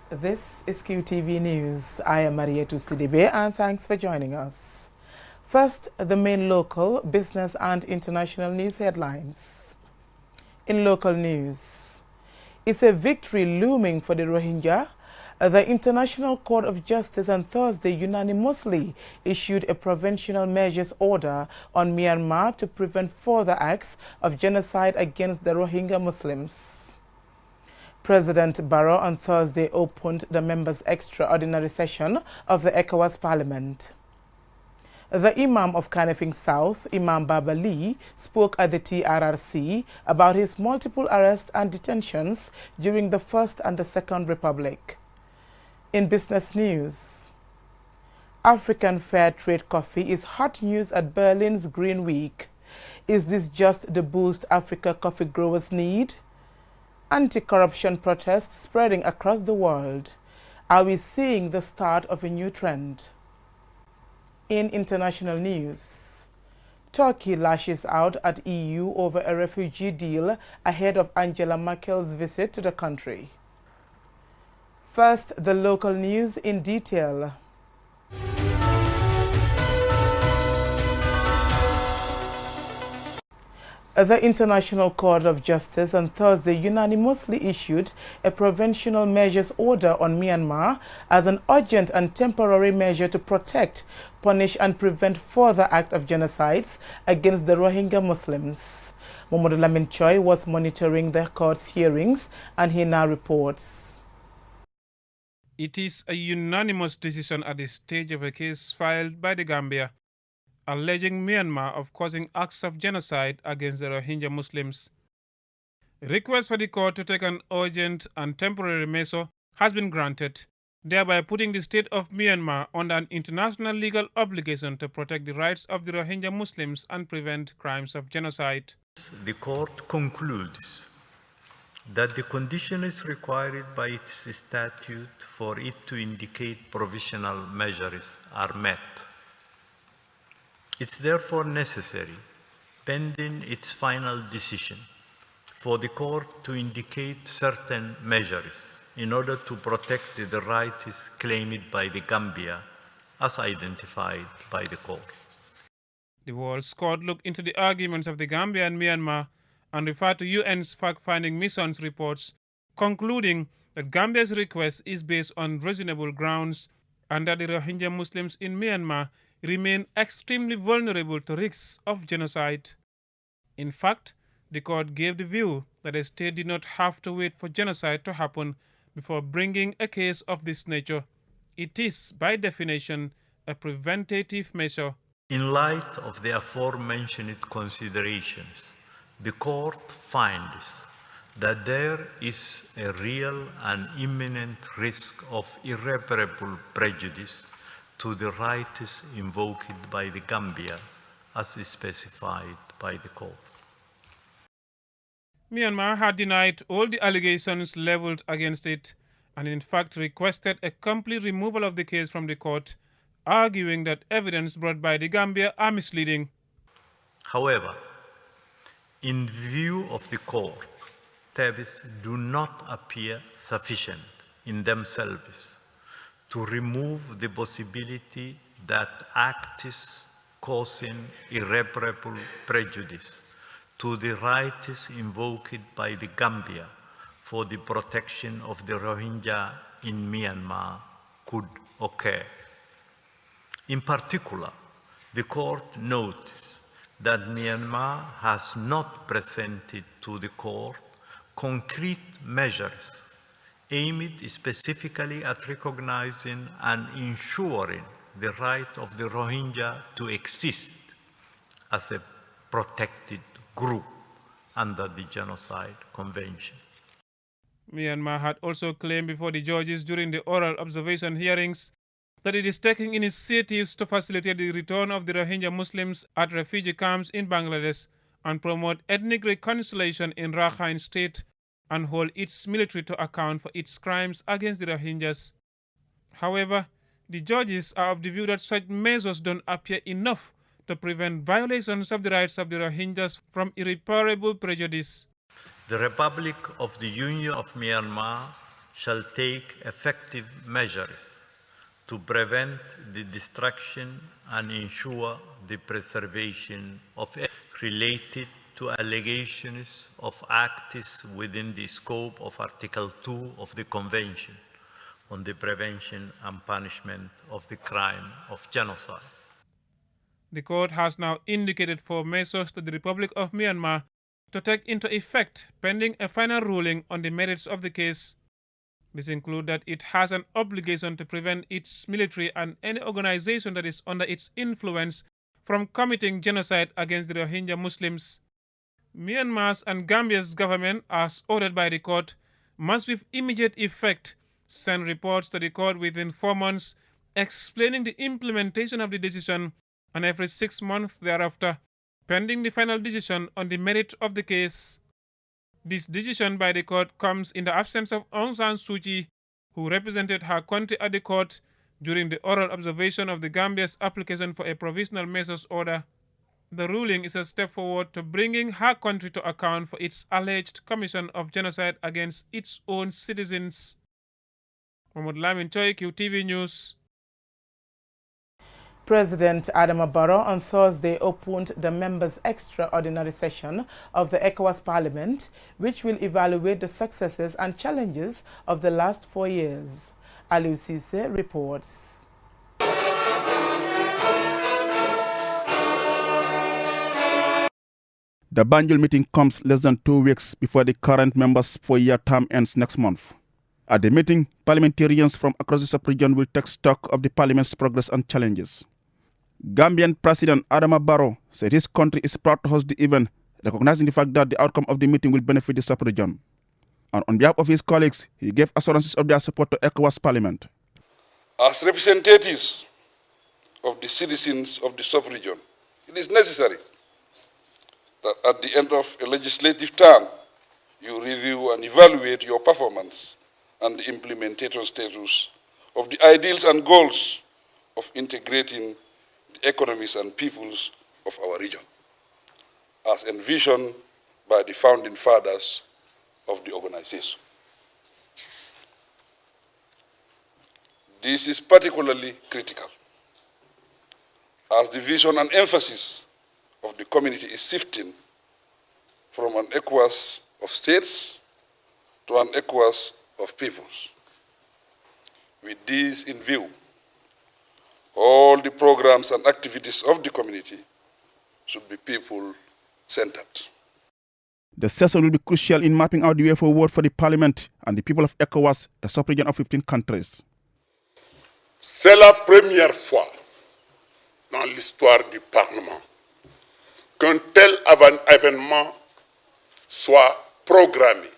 This is QTV News. I am Marietu Sidibe and thanks for joining us. First, the main local, business and international news headlines. In local news, is a victory looming for the Rohingya? The International Court of Justice on Thursday unanimously issued a provisional measures order on Myanmar to prevent further acts of genocide against the Rohingya Muslims. President Barrow on Thursday opened the members' extraordinary session of the ECOWAS Parliament. The Imam of Kanifing South, Imam Baba Lee, spoke at the TRRC about his multiple arrests and detentions during the First and the Second Republic. In business news, African Fair Trade coffee is hot news at Berlin's Green Week. Is this just the boost Africa coffee growers need? Anti-corruption protests spreading across the world. Are we seeing the start of a new trend? In international news, Turkey lashes out at EU over a refugee deal ahead of Angela Merkel's visit to the country. First, the local news in detail. The International Court of Justice on Thursday unanimously issued a provisional measures order on Myanmar as an urgent and temporary measure to protect, punish and prevent further acts of genocides against the Rohingya Muslims. Momodu Lamin Choi was monitoring the court's hearings and he now reports. It is a unanimous decision at this stage of a case filed by the Gambia, alleging Myanmar of causing acts of genocide against the Rohingya Muslims. A request for the court to take an urgent and temporary measure has been granted, thereby putting the state of Myanmar under an international legal obligation to protect the rights of the Rohingya Muslims and prevent crimes of genocide. The court concludes that the conditions required by its statute for it to indicate provisional measures are met. It's therefore necessary, pending its final decision, for the court to indicate certain measures in order to protect the rights claimed by the Gambia as identified by the court. The World Court looked into the arguments of the Gambia and Myanmar and referred to UN's fact-finding mission's reports, concluding that Gambia's request is based on reasonable grounds and that the Rohingya Muslims in Myanmar remain extremely vulnerable to risks of genocide. In fact, the court gave the view that a state did not have to wait for genocide to happen before bringing a case of this nature. It is, by definition, a preventative measure. In light of the aforementioned considerations, the court finds that there is a real and imminent risk of irreparable prejudice to the rights invoked by the Gambia as specified by the court. Myanmar had denied all the allegations leveled against it and in fact requested a complete removal of the case from the court, arguing that evidence brought by the Gambia are misleading. However, in view of the court, these do not appear sufficient in themselves to remove the possibility that acts causing irreparable prejudice to the rights invoked by the Gambia for the protection of the Rohingya in Myanmar could occur. In particular, the court notes that Myanmar has not presented to the court concrete measures aimed specifically at recognizing and ensuring the right of the Rohingya to exist as a protected group under the Genocide Convention. Myanmar had also claimed before the judges during the oral observation hearings that it is taking initiatives to facilitate the return of the Rohingya Muslims at refugee camps in Bangladesh and promote ethnic reconciliation in Rakhine State and hold its military to account for its crimes against the Rohingyas. However, the judges are of the view that such measures don't appear enough to prevent violations of the rights of the Rohingyas from irreparable prejudice. The Republic of the Union of Myanmar shall take effective measures to prevent the destruction and ensure the preservation of related to allegations of acts within the scope of Article 2 of the Convention on the Prevention and Punishment of the Crime of Genocide. The court has now indicated 4 measures to the Republic of Myanmar to take into effect pending a final ruling on the merits of the case. This includes that it has an obligation to prevent its military and any organization that is under its influence from committing genocide against the Rohingya Muslims. Myanmar's and Gambia's government, as ordered by the court, must with immediate effect send reports to the court within 4 months explaining the implementation of the decision, and every 6 months thereafter, pending the final decision on the merit of the case. This decision by the court comes in the absence of Aung San Suu Kyi, who represented her country at the court during the oral observation of the Gambia's application for a provisional measures order. The ruling is a step forward to bringing her country to account for its alleged commission of genocide against its own citizens. Mohamed Lamin Choi, QTV News. President Adama Barrow on Thursday opened the members' extraordinary session of the ECOWAS Parliament, which will evaluate the successes and challenges of the last 4 years. Aliou Cisse reports. The Banjul meeting comes less than 2 weeks before the current members' 4-year term ends next month. At the meeting, parliamentarians from across the sub-region will take stock of the parliament's progress and challenges. Gambian President Adama Barrow said his country is proud to host the event, recognizing the fact that the outcome of the meeting will benefit the sub-region. And on behalf of his colleagues, he gave assurances of their support to ECOWAS Parliament. As representatives of the citizens of the sub-region, it is necessary that at the end of a legislative term, you review and evaluate your performance and the implementation status of the ideals and goals of integrating the economies and peoples of our region, as envisioned by the founding fathers of the organization. This is particularly critical, as the vision and emphasis of the community is shifting from an ECOWAS of states to an ECOWAS of peoples. With this in view, all the programs and activities of the community should be people-centered. The session will be crucial in mapping out the way forward for the Parliament and the people of ECOWAS, a sub-region of 15 countries. C'est la première fois dans l'histoire du Parlement qu'un tel événement soit programmé.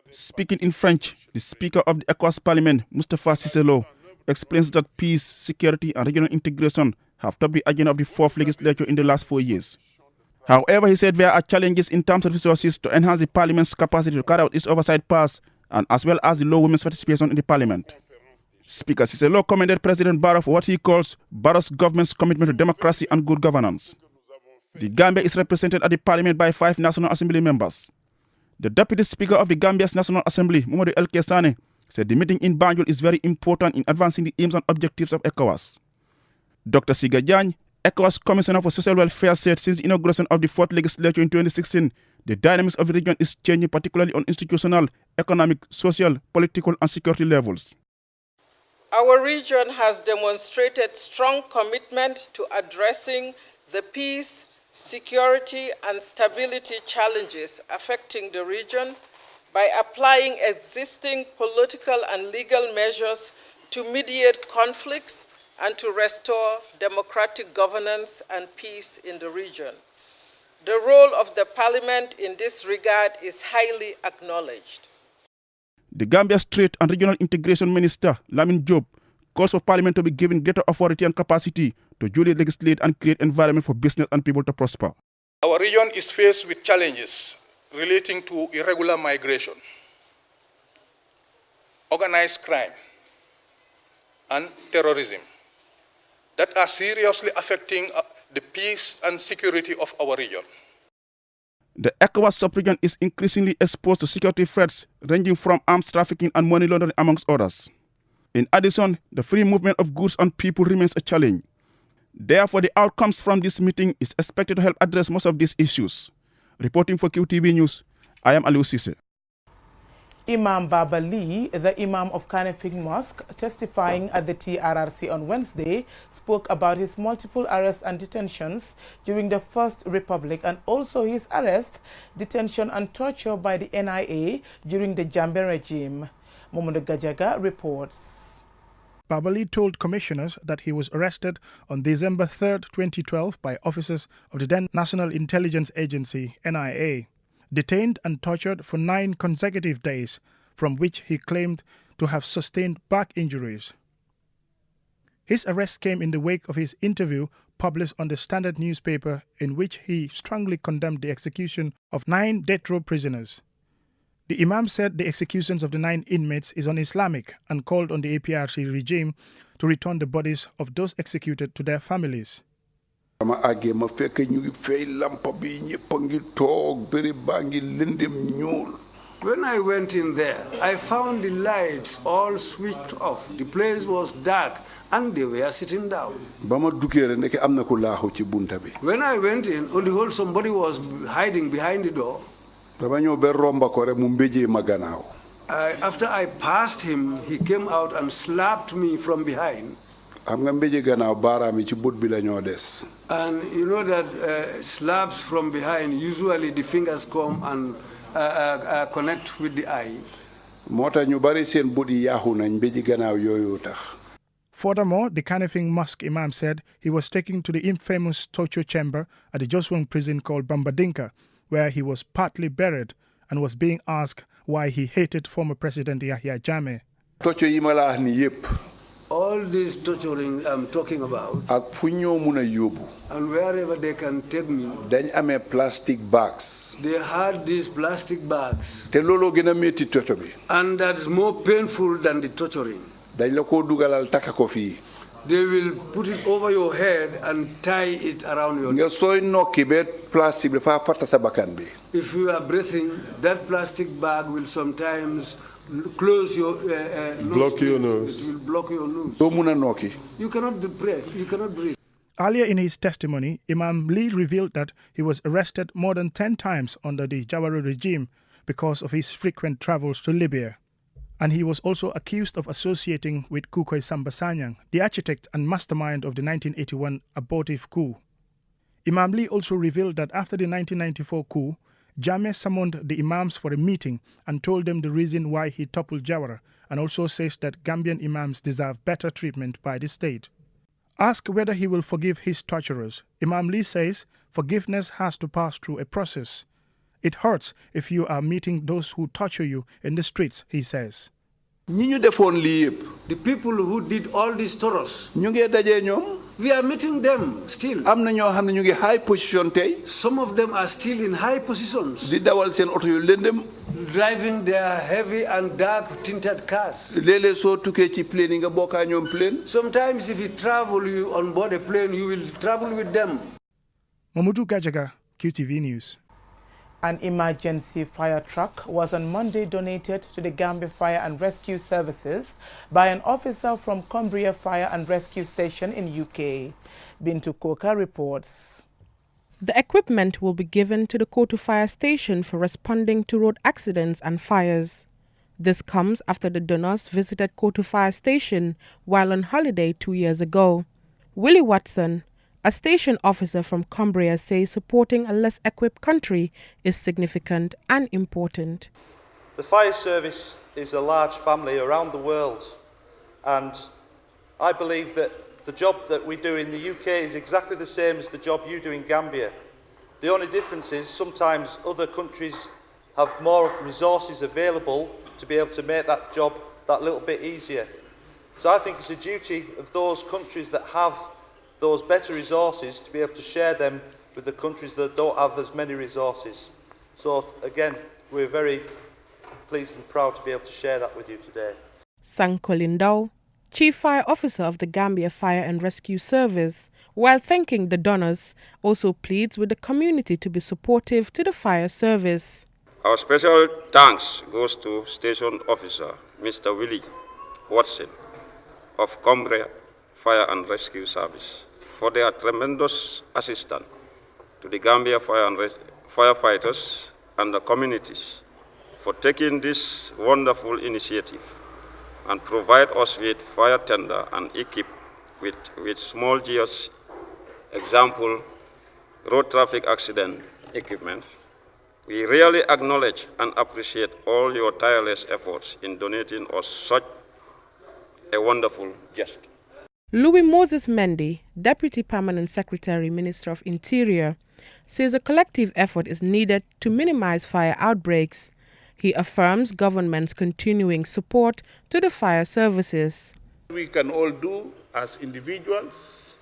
Speaking in French, the Speaker of the ECOWAS Parliament, Moustapha Cissé Lo, explains that peace, security and regional integration have topped the agenda of the 4th legislature in the last 4 years. However, he said there are challenges in terms of resources to enhance the Parliament's capacity to carry out its oversight powers, and as well as the low women's participation in the Parliament. Speaker Cissé Lo commended President Barrow for what he calls Barrow's government's commitment to democracy and good governance. The Gambia is represented at the Parliament by 5 National Assembly members. The Deputy Speaker of the Gambia's National Assembly, Mamadou El Kessane, said the meeting in Banjul is very important in advancing the aims and objectives of ECOWAS. Dr. Siga Jany, ECOWAS Commissioner for Social Welfare, said since the inauguration of the 4th legislature in 2016, the dynamics of the region is changing, particularly on institutional, economic, social, political and security levels. Our region has demonstrated strong commitment to addressing the peace, security and stability challenges affecting the region by applying existing political and legal measures to mediate conflicts and to restore democratic governance and peace in the region. The role of the Parliament in this regard is highly acknowledged. The Gambia State and Regional Integration Minister, Lamin Job, calls for Parliament to be given greater authority and capacity to duly legislate and create environment for business and people to prosper. Our region is faced with challenges relating to irregular migration, organized crime, and terrorism that are seriously affecting the peace and security of our region. The ECOWAS sub-region is increasingly exposed to security threats ranging from arms trafficking and money laundering, amongst others. In addition, the free movement of goods and people remains a challenge. Therefore, the outcomes from this meeting is expected to help address most of these issues. Reporting for QTV News, I am Aliou Cissé. Imam Baba Lee, the Imam of Kanifing Mosque, testifying at the TRRC on Wednesday, spoke about his multiple arrests and detentions during the First Republic and also his arrest, detention and torture by the NIA during the Jammeh regime. Momodu Gajaga reports. Baba Lee told commissioners that he was arrested on December 3, 2012 by officers of the then National Intelligence Agency, NIA. Detained and tortured for 9 consecutive days, from which he claimed to have sustained back injuries. His arrest came in the wake of his interview published on the Standard newspaper, in which he strongly condemned the execution of 9 death row prisoners. The Imam said the executions of the 9 inmates is un-Islamic and called on the APRC regime to return the bodies of those executed to their families. When I went in there, I found the lights all switched off. The place was dark and they were sitting down. When I went in, on the whole, somebody was hiding behind the door. After I passed him, he came out and slapped me from behind. And you know that slaps from behind, usually the fingers come and connect with the eye. Furthermore, the Kanifing Mosque Imam said he was taken to the infamous torture chamber at the Joswang prison called Bambadinka, where he was partly buried and was being asked why he hated former President Yahya Jammeh. All this torturing I'm talking about, and wherever they can take me, plastic bags. They had these plastic bags. And that's more painful than the torturing. They will put it over your head and tie it around your neck. If you are breathing, that plastic bag will sometimes close your nose. Block your nose. It will block your nose. You cannot breathe. You cannot breathe. Earlier in his testimony, Imam Lee revealed that he was arrested more than 10 times under the Jawara regime because of his frequent travels to Libya. And he was also accused of associating with Kukoy Sambasanyang, the architect and mastermind of the 1981 abortive coup. Imam Lee also revealed that after the 1994 coup, Jammeh summoned the Imams for a meeting and told them the reason why he toppled Jawara, and also says that Gambian Imams deserve better treatment by the state. Asked whether he will forgive his torturers, Imam Lee says forgiveness has to pass through a process. It hurts if you are meeting those who torture you in the streets, he says. The people who did all these tortures, we are meeting them still. Some of them are still in high positions, driving their heavy and dark tinted cars. Sometimes if you travel on board a plane, you will travel with them. Momodu Gajaga, QTV News. An emergency fire truck was on Monday donated to the Gambia Fire and Rescue Services by an officer from Cumbria Fire and Rescue Station in UK. Bintu Koka reports. The equipment will be given to the Kotu Fire Station for responding to road accidents and fires. This comes after the donors visited Kotu Fire Station while on holiday 2 years ago. Willie Watson, a station officer from Cumbria, says supporting a less equipped country is significant and important. The fire service is a large family around the world, and I believe that the job that we do in the UK is exactly the same as the job you do in Gambia. The only difference is sometimes other countries have more resources available to be able to make that job that little bit easier. So I think it's a duty of those countries that have those better resources to be able to share them with the countries that don't have as many resources. So again, we're very pleased and proud to be able to share that with you today. Sanko Lindau, Chief Fire Officer of the Gambia Fire and Rescue Service, While thanking the donors, also pleads with the community to be supportive to the fire service. Our special thanks goes to Station Officer Mr. Willie Watson of Cumbria Fire and Rescue Service for their tremendous assistance to the Gambia firefighters and the communities for taking this wonderful initiative and provide us with fire tender and equip with small gears, example, road traffic accident equipment. We really acknowledge and appreciate all your tireless efforts in donating us such a wonderful gesture. Louis Moses Mendy, Deputy Permanent Secretary, Minister of Interior, says a collective effort is needed to minimize fire outbreaks. He affirms government's continuing support to the fire services. We can all do as individuals,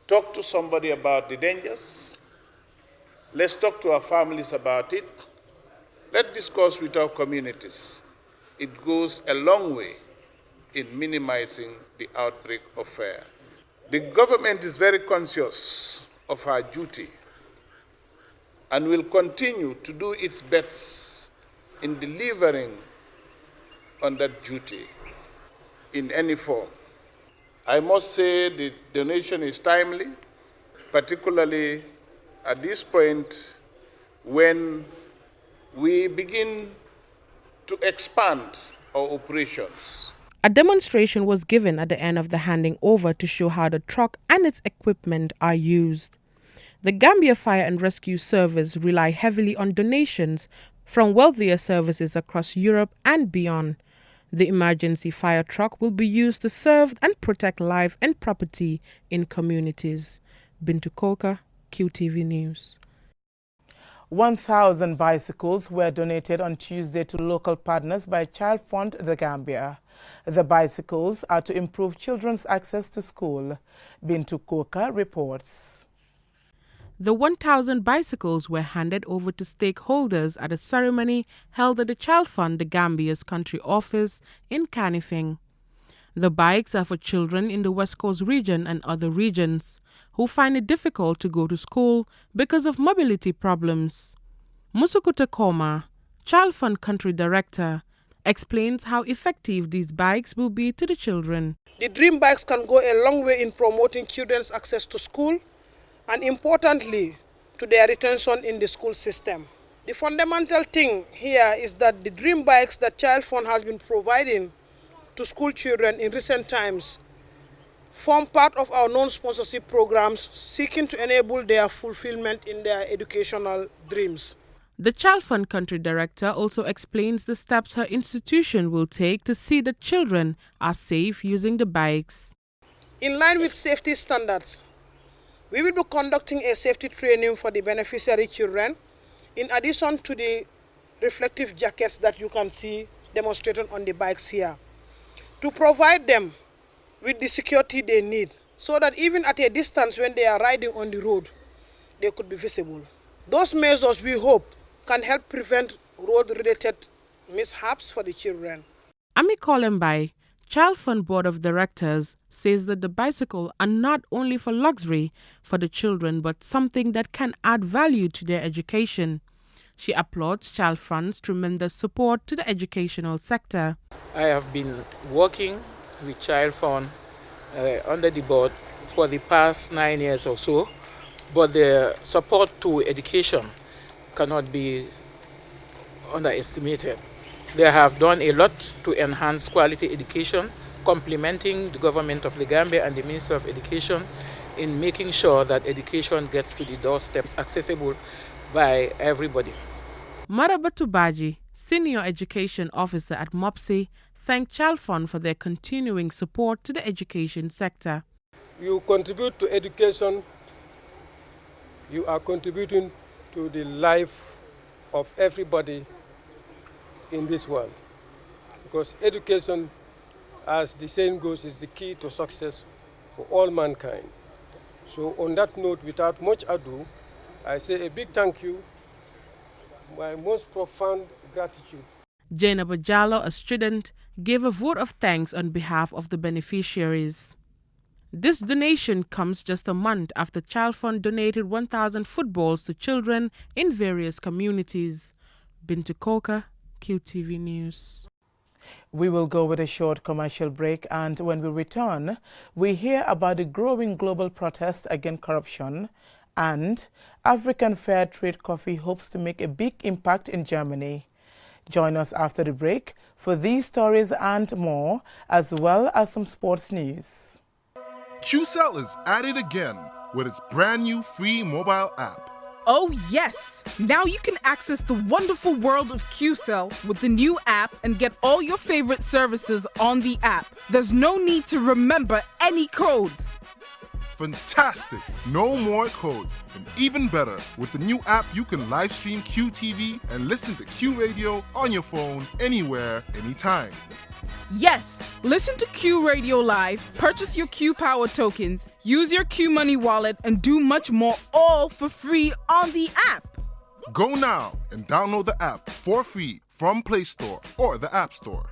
talk to somebody about the dangers. Let's talk to our families about it. Let's discuss with our communities. It goes a long way in minimizing the outbreak of fire. The government is very conscious of her duty and will continue to do its best in delivering on that duty in any form. I must say the donation is timely, particularly at this point when we begin to expand our operations. A demonstration was given at the end of the handing over to show how the truck and its equipment are used. The Gambia Fire and Rescue Service rely heavily on donations from wealthier services across Europe and beyond. The emergency fire truck will be used to serve and protect life and property in communities. Bintu Koka, QTV News. 1,000 bicycles were donated on Tuesday to local partners by Child Fund The Gambia. The bicycles are to improve children's access to school. Bintu Koka reports. The 1,000 bicycles were handed over to stakeholders at a ceremony held at the Child Fund The Gambia's country office in Kanifing. The bikes are for children in the West Coast region and other regions who find it difficult to go to school because of mobility problems. Musukuta Koma, Child Fund Country Director, explains how effective these bikes will be to the children. The Dream Bikes can go a long way in promoting children's access to school and, importantly, to their retention in the school system. The fundamental thing here is that the Dream Bikes that Child Fund has been providing to school children in recent times form part of our non-sponsorship programs seeking to enable their fulfillment in their educational dreams. The Child Fund Country Director also explains the steps her institution will take to see that children are safe using the bikes. In line with safety standards, we will be conducting a safety training for the beneficiary children, in addition to the reflective jackets that you can see demonstrated on the bikes here, to provide them with the security they need so that even at a distance when they are riding on the road, they could be visible. Those measures, we hope, can help prevent road-related mishaps for the children. Ami Kolembai, Child Fund Board of Directors, says that the bicycle are not only for luxury for the children but something that can add value to their education. She applauds Child Fund's tremendous support to the educational sector. I have been working with Child Fund under the board for the past 9 years or so, but the support to education cannot be underestimated. They have done a lot to enhance quality education, complementing the government of the Gambia and the Ministry of Education in making sure that education gets to the doorsteps accessible by everybody. Marabatu Baji, Senior Education Officer at MOPSI, thanked Child Fund for their continuing support to the education sector. You contribute to education, you are contributing to the life of everybody in this world. Because education, as the saying goes, is the key to success for all mankind. So on that note, without much ado, I say a big thank you, my most profound gratitude. Jaina Bajalo, a student, gave a vote of thanks on behalf of the beneficiaries. This donation comes just a month after Child Fund donated 1,000 footballs to children in various communities. Bintu Koka, QTV News. We will go with a short commercial break, and when we return, we hear about the growing global protest against corruption, and African Fair Trade Coffee hopes to make a big impact in Germany. Join us after the break for these stories and more, as well as some sports news. QCell is at it again with its brand new free mobile app. Oh yes! Now you can access the wonderful world of QCell with the new app and get all your favorite services on the app. There's no need to remember any codes. Fantastic! No more codes. And even better, with the new app you can live stream QTV and listen to Q Radio on your phone anywhere, anytime. Yes, listen to Q Radio Live, purchase your Q Power tokens, use your Q Money wallet, and do much more, all for free on the app. Go now and download the app for free from Play Store or the App Store.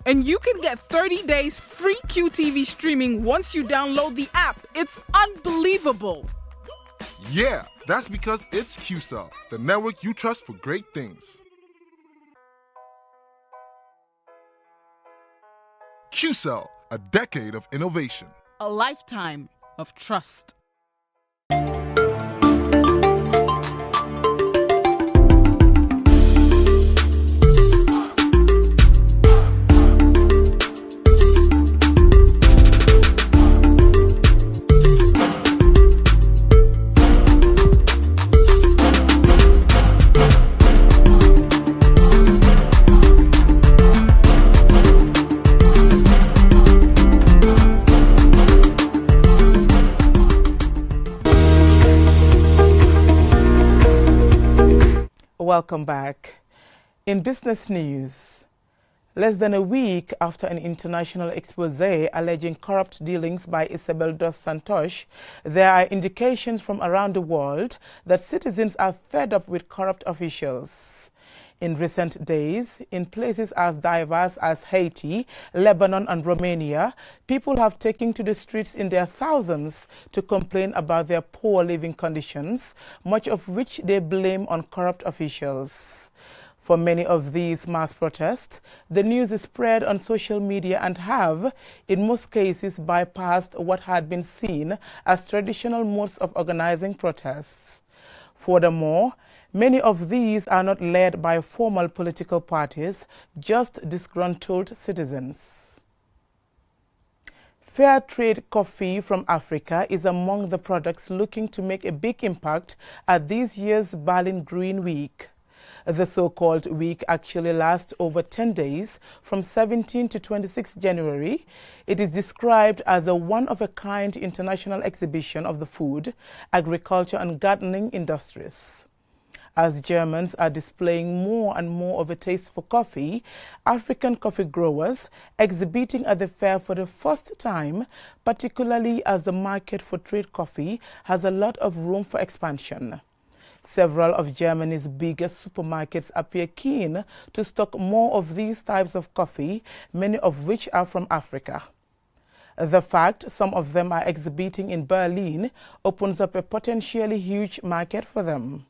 And you can get 30 days free QTV streaming once you download the app. It's unbelievable. Yeah, that's because it's QCell, the network you trust for great things. QCell, a decade of innovation. A lifetime of trust. Welcome back. In business news, less than a week after an international expose alleging corrupt dealings by Isabel dos Santos, there are indications from around the world that citizens are fed up with corrupt officials. In recent days, in places as diverse as Haiti, Lebanon, and Romania, people have taken to the streets in their thousands to complain about their poor living conditions, much of which they blame on corrupt officials. For many of these mass protests, the news is spread on social media and have, in most cases, bypassed what had been seen as traditional modes of organizing protests. Furthermore, many of these are not led by formal political parties, just disgruntled citizens. Fair Trade Coffee from Africa is among the products looking to make a big impact at this year's Berlin Green Week. The so-called week actually lasts over 10 days, from 17 to 26 January. It is described as a one-of-a-kind international exhibition of the food, agriculture and gardening industries. As Germans are displaying more and more of a taste for coffee, African coffee growers exhibiting at the fair for the first time, particularly as the market for trade coffee has a lot of room for expansion. Several of Germany's biggest supermarkets appear keen to stock more of these types of coffee, many of which are from Africa. The fact some of them are exhibiting in Berlin opens up a potentially huge market for them.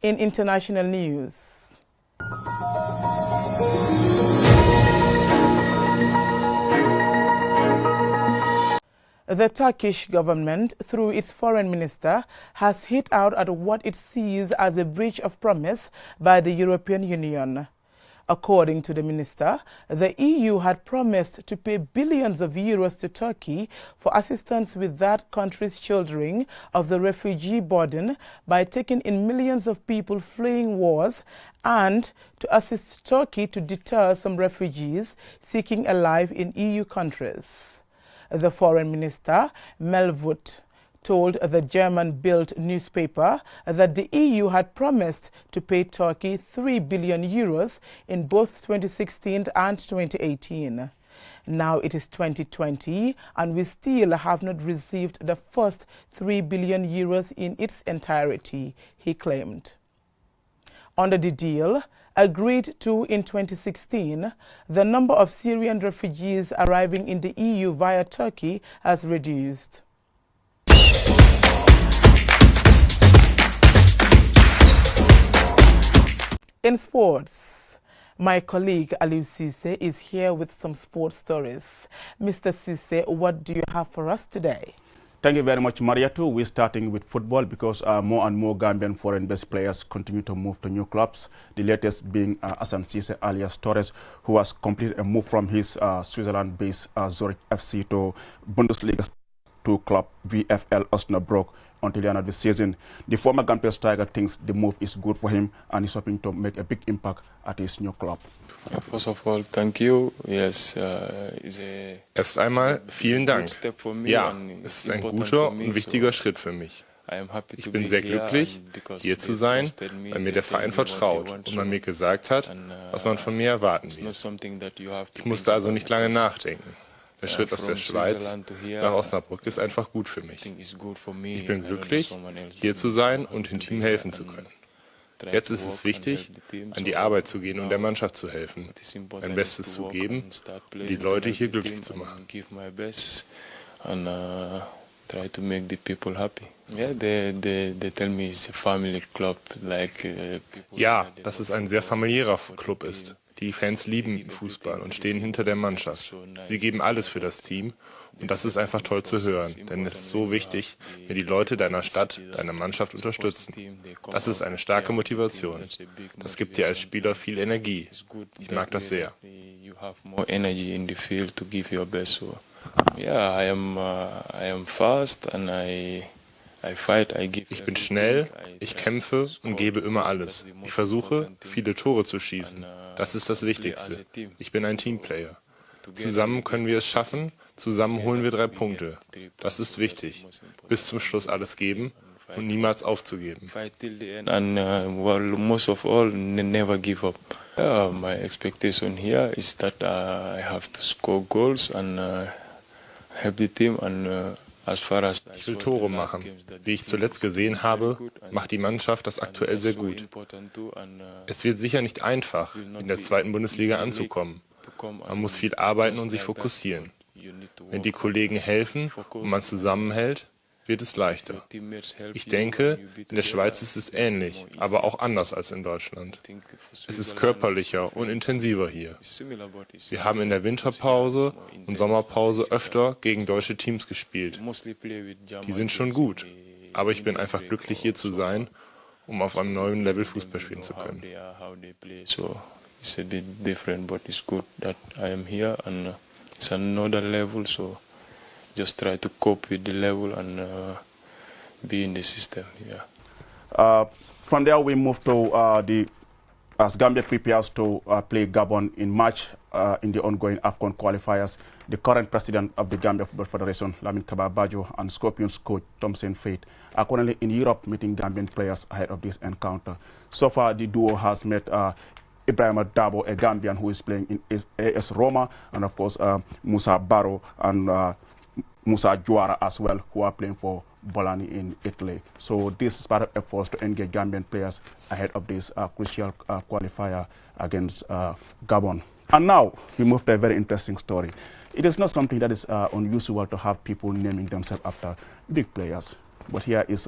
In international news, the Turkish government, through its foreign minister, has hit out at what it sees as a breach of promise by the European Union. According to the minister, the EU had promised to pay billions of euros to Turkey for assistance with that country's shouldering of the refugee burden by taking in millions of people fleeing wars and to assist Turkey to deter some refugees seeking a life in EU countries. The foreign minister, Mevlut, told the German-built newspaper that the EU had promised to pay Turkey 3 billion euros in both 2016 and 2018. Now it is 2020 and we still have not received the first 3 billion euros in its entirety, he claimed. Under the deal, agreed to in 2016, the number of Syrian refugees arriving in the EU via Turkey has reduced. In sports, my colleague Aliou Cisse is here with some sports stories. Mr. Cisse, what do you have for us today? Thank you very much, Mariatu. We're starting with football because more and more Gambian foreign-based players continue to move to new clubs. The latest being Hassan Cisse alias Torres, who has completed a move from his Switzerland-based Zurich FC to Bundesliga 2 club VfL Osnabrück until the end of the season. The former Gambian striker thinks the move is good for him and is hoping to make a big impact at his new club. First of all, thank you. Yes, Erst einmal vielen Dank. Ja, es ist ein guter und wichtiger Schritt für mich. Ich bin sehr glücklich, hier zu sein, weil mir der Verein vertraut und man mir gesagt hat, was man von mir erwarten wird. Ich musste also nicht lange nachdenken. Der Schritt aus der Schweiz nach Osnabrück ist einfach gut für mich. Ich bin glücklich, hier zu sein und dem Team helfen zu können. Jetzt ist es wichtig, an die Arbeit zu gehen und der Mannschaft zu helfen, mein Bestes zu geben und die Leute hier glücklich zu machen. Ja, dass es ein sehr familiärer Club ist. Die Fans lieben Fußball und stehen hinter der Mannschaft. Sie geben alles für das Team und das ist einfach toll zu hören, denn es ist so wichtig, wenn die Leute deiner Stadt, deiner Mannschaft unterstützen. Das ist eine starke Motivation. Das gibt dir als Spieler viel Energie. Ich mag das sehr. Ich bin schnell, ich kämpfe und gebe immer alles. Ich versuche, viele Tore zu schießen. Das ist das Wichtigste. Ich bin ein Teamplayer. Zusammen können wir es schaffen, zusammen holen wir 3 Punkte. Das ist wichtig. Bis zum Schluss alles geben und niemals aufzugeben. My expectation here is that I have to score goals and help the team and Ich will Tore machen. Wie ich zuletzt gesehen habe, macht die Mannschaft das aktuell sehr gut. Es wird sicher nicht einfach, in der 2. Bundesliga anzukommen. Man muss viel arbeiten und sich fokussieren. Wenn die Kollegen helfen und man zusammenhält, wird es leichter. Ich denke, in der Schweiz ist es ähnlich, aber auch anders als in Deutschland. Es ist körperlicher und intensiver hier. Wir haben in der Winterpause und Sommerpause öfter gegen deutsche Teams gespielt. Die sind schon gut, aber ich bin einfach glücklich, hier zu sein, um auf einem neuen Level Fußball spielen zu können. It's a bit different, but it's good that I am here and it's another level, so just try to cope with the level and be in the system. Yeah. From there, we move to as Gambia prepares to play Gabon in March in the ongoing AFCON qualifiers. The current president of the Gambia Football Federation, Lamin Kaba Bajo, and Scorpions coach Thompson Faith are currently in Europe meeting Gambian players ahead of this encounter. So far, the duo has met Ibrahima Dabo, a Gambian who is playing in AS Roma, and of course Musa Barrow and Musa Juara as well, who are playing for Bolani in Italy. So this is part of efforts to engage Gambian players ahead of this crucial qualifier against Gabon. And now we move to a very interesting story. It is not something that is unusual to have people naming themselves after big players. But here is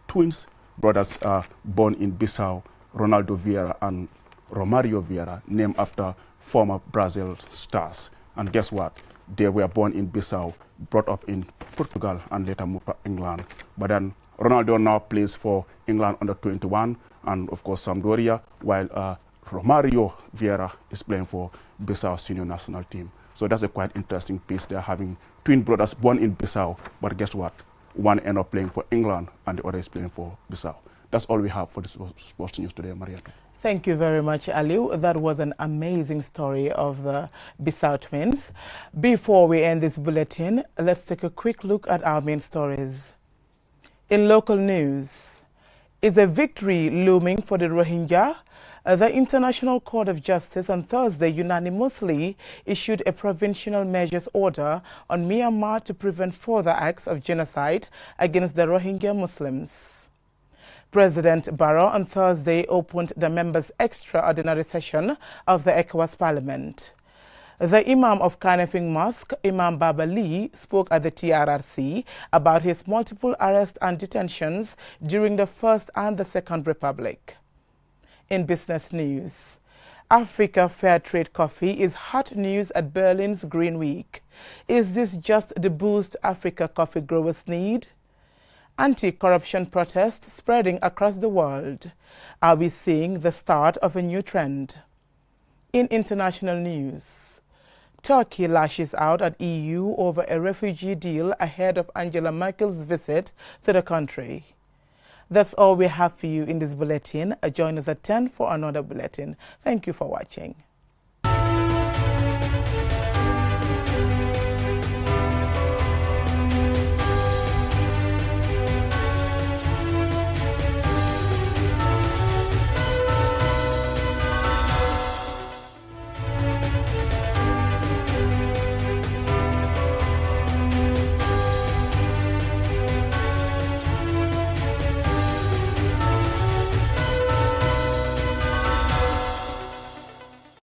twins brothers born in Bissau, Ronaldo Vieira and Romario Vieira, named after former Brazil stars. And guess what? They were born in Bissau, brought up in Portugal, and later moved to England. But then Ronaldo now plays for England under 21 and of course Sampdoria, while Romario Vieira is playing for Bissau senior national team. So that's a quite interesting piece. They're having twin brothers born in Bissau, but guess what? One end up playing for England and the other is playing for Bissau. That's all we have for this sports news today, Mariatu. Thank you very much, Aliou. That was an amazing story of the Bissau twins. Before we end this bulletin, let's take a quick look at our main stories. In local news, is a victory looming for the Rohingya? The International Court of Justice on Thursday unanimously issued a provisional measures order on Myanmar to prevent further acts of genocide against the Rohingya Muslims. President Barrow on Thursday opened the members' extraordinary session of the ECOWAS Parliament. The Imam of Kanifing Mosque, Imam Baba Lee, spoke at the TRRC about his multiple arrests and detentions during the First and the Second Republic. In business news, Africa Fair Trade Coffee is hot news at Berlin's Green Week. Is this just the boost Africa coffee growers need? Anti-corruption protests spreading across the world. Are we seeing the start of a new trend? In international news, Turkey lashes out at EU over a refugee deal ahead of Angela Merkel's visit to the country. That's all we have for you in this bulletin. Join us at 10 for another bulletin. Thank you for watching.